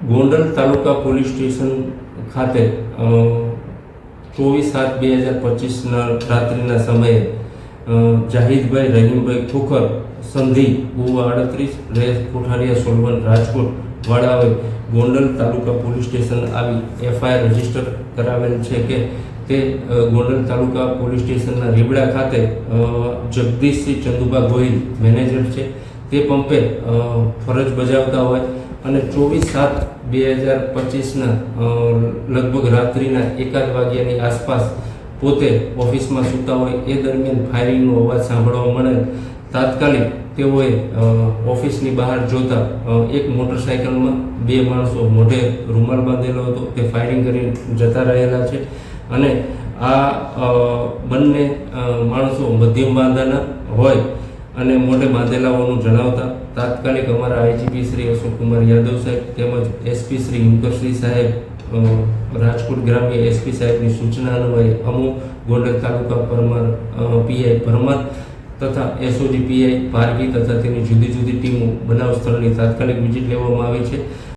ગોંડલ તાલુકા police station ખાતે 24/7/2025ના રાત્રિના સમયે જાહિદભાઈ રહીમભાઈ ખોખર સંધિ ગોવા 38 રેસ કોઠારિયા સોલવન રાજકોટ વાળાઓએ ગોંડલ તાલુકા પોલીસ સ્ટેશન આવી એફઆઈઆર રજીસ્ટર કરાવેલ છે કે તે ગોંડલ તાલુકા પોલીસ સ્ટેશનના રીબડા ખાતે જગદીશસિંહ ચંદુભા ગોહિલ મેનેજર છે. તે પંપે ફરજ બજાવતા હોય અને 24/7/2025ના લગભગ રાત્રિના 1 વાગ્યાની આસપાસ પોતે ઓફિસમાં સૂતા હોય એ દરમિયાન ફાયરિંગનો અવાજ સાંભળવા મળે. તાત્કાલિક તેઓએ ઓફિસની બહાર જોતા એક મોટરસાઇકલમાં 2 માણસો મોઢે રૂમાલ બાંધેલો હતો તે ફાયરિંગ કરી જતા રહેલા છે અને આ બંને માણસો મધ્યમ બાંધાના હોય અને મોઢે બાંધેલા હોવાનું જણાવતા તાત્કાલિક અમારા આઈજીપી શ્રી અશોકકુમાર યાદવ સાહેબ તેમજ એસપી શ્રી હિમકરસિંહ સાહેબ રાજકોટ ગ્રામ્ય એસપી સાહેબની સૂચના અન્વયે અમુક ગોંડલ તાલુકા પરમાર પીઆઈ પરમાર તથા એસઓજી પીઆઈ પારગી તથા તેની જુદી જુદી ટીમો બનાવ સ્થળની તાત્કાલિક વિઝિટ લેવામાં આવી છે.